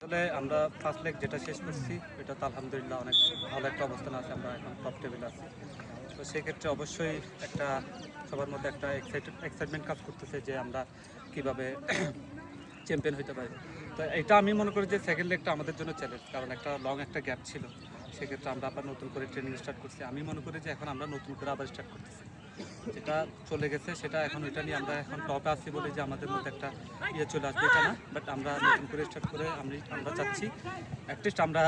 আসলে আমরা first leg যেটা শেষ করছি এটা তো আলহামদুলিল্লাহ অনেক ভালো একটা অবস্থান আছে, আমরা এখন টপ টেবিল আছি। তো সেক্ষেত্রে অবশ্যই একটা সবার মধ্যে একটা এক্সাইটমেন্ট কাজ করতেছে যে আমরা কিভাবে চ্যাম্পিয়ন হতে পারি। তো এটা আমি মনে করি যে সেকেন্ড লেগটা আমাদের জন্য চ্যালেঞ্জ, কারণ একটা লং একটা গ্যাপ ছিল। সেক্ষেত্রে আমরা আবার নতুন করে ট্রেনিং স্টার্ট করছি। আমি মনে করি যে এখন আমরা নতুন করে আবার স্টার্ট করতেছি, যেটা চলে গেছে সেটা এখন ওইটা নিয়ে আমরা এখন টপে আছি বলে যে আমাদের মধ্যে একটা চলে আসবে এটা না, বাট আমরা নতুন করে স্টার্ট করে আমরা চাচ্ছি অ্যাটলিস্ট আমরা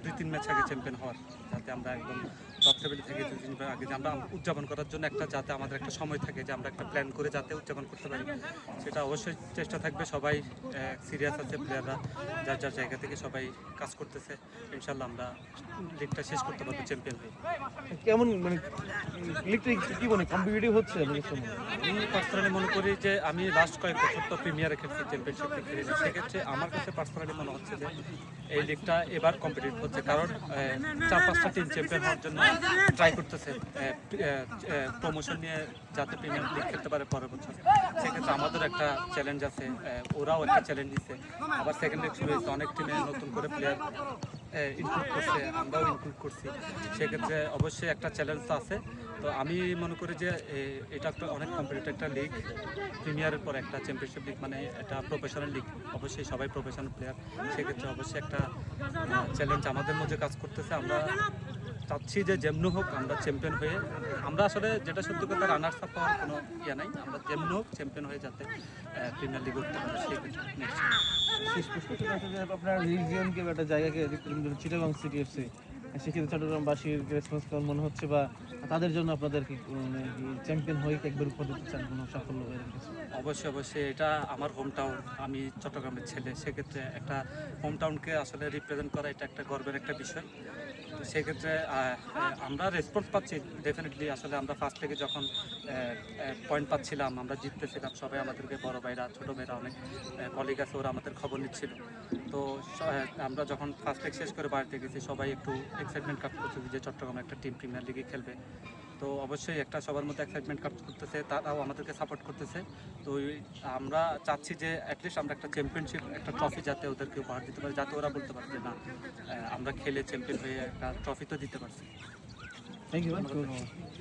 2-3 ম্যাচ আগে চ্যাম্পিয়ন হওয়ার, যাতে আমরা একদম টপ টেবিল থেকে 2-3 ম্যাচ আগে যে আমরা উদযাপন করার জন্য একটা যাতে আমাদের একটা সময় থাকে যে আমরা একটা প্ল্যান করে যাতে উদযাপন করতে পারি, সেটা অবশ্যই চেষ্টা থাকবে। সবাই সিরিয়াস আছে, প্লেয়াররা যার যার জায়গা থেকে সবাই কাজ করতেছে। ইনশাল্লাহ আমরা লিগটা শেষ করতে পারবো চ্যাম্পিয়ন হয়ে। কেমন মানে লিগটা কি মনে কম্পিটিটিভ হচ্ছে আপনাদের সামনে? আমি পার্সোনালি মনে করি যে আমি লাস্ট কয়েক বছর তো প্রিমিয়ারে খেলছি, চ্যাম্পিয়নশিপ খেলেছি। সেক্ষেত্রে আমার কাছে পার্সোনালি মনে হচ্ছে যে এই লিগটা এবার কম্পিটিটিভ হচ্ছে, কারণ 4-5টা টিম চ্যাম্পিয়ন হওয়ার জন্য ট্রাই করতেছে প্রমোশন নিয়ে, যাতে প্রিমিয়ার লিগ খেলতে পারে পরের বছর। সেক্ষেত্রে আমাদের একটা চ্যালেঞ্জ আছে, ওরাও একটা চ্যালেঞ্জ দিচ্ছে। আবার সেকেন্ড লিগ শুরু হয়েছে, অনেক টিমে নতুন করে প্লেয়ার ইনক্লুড করছে, আমরাও ইনক্লুড করছি। সেক্ষেত্রে অবশ্যই একটা চ্যালেঞ্জ তো আছে। তো আমি মনে করি যে এটা একটা অনেক কম্পিটিটিভ একটা লিগ, প্রিমিয়ারের পর একটা চ্যাম্পিয়নশিপ লিগ, মানে এটা প্রফেশনাল লিগ, অবশ্যই সবাই প্রফেশনাল প্লেয়ার। সেক্ষেত্রে অবশ্যই একটা চ্যালেঞ্জ আমাদের মধ্যে কাজ করতেছে। আমরা চাচ্ছি যে যেমনি হোক আমরা চ্যাম্পিয়ন হয়ে, আমরা আসলে যেটা সত্যি কথা রানার্স আপ হওয়ার কোনো নাই, আমরা যেমনি হোক চ্যাম্পিয়ন হয়ে যাতে প্রিমিয়ার লিগ উঠতে পারি সেক্ষেত্রে। শেষ প্রশ্ন ছিল যে আপনার রিজিয়নকে বা একটা জায়গাকে চিটাগং সিটি এফসি, সেক্ষেত্রে চট্টগ্রামবাসীর রেসপন্স কেমন মনে হচ্ছে, বা তাদের জন্য আপনাদের কি মানে চ্যাম্পিয়ন হয়ে একবার উপর দিতে চান কোনো সাফল্য এরকম কিছু? অবশ্যই অবশ্যই, এটা আমার হোম টাউন, আমি চট্টগ্রামের ছেলে। সেক্ষেত্রে একটা হোম টাউনকে আসলে রিপ্রেজেন্ট করা এটা একটা গর্বের একটা বিষয়। তো সেক্ষেত্রে আমরা রেসপন্স পাচ্ছি ডেফিনেটলি। আসলে আমরা ফার্স্ট থেকে যখন পয়েন্ট পাচ্ছিলাম, আমরা জিততেছিলাম, সবাই আমাদেরকে বড় ভাইরা ছোটো ভাইরা অনেক কলিগ আছে, ওরা আমাদের খবর নিচ্ছিল। তো আমরা যখন ফার্স্ট লেগ শেষ করে বাড়িতে গেছি, সবাই একটু এক্সাইটমেন্ট কাজ করছে যে চট্টগ্রাম একটা টিম প্রিমিয়ার লিগে খেলবে। তো অবশ্যই একটা সবার মধ্যে এক্সাইটমেন্ট কাজ করতেছে, তারাও আমাদেরকে সাপোর্ট করতেছে। তো আমরা চাচ্ছি যে অ্যাটলিস্ট আমরা একটা চ্যাম্পিয়নশিপ, একটা ট্রফি যাতে ওদেরকে উপহার দিতে পারি, যাতে ওরা বলতে পারে যে না আমরা খেলে চ্যাম্পিয়ন হয়ে একটা ট্রফি তো দিতে পারছি। Thank you.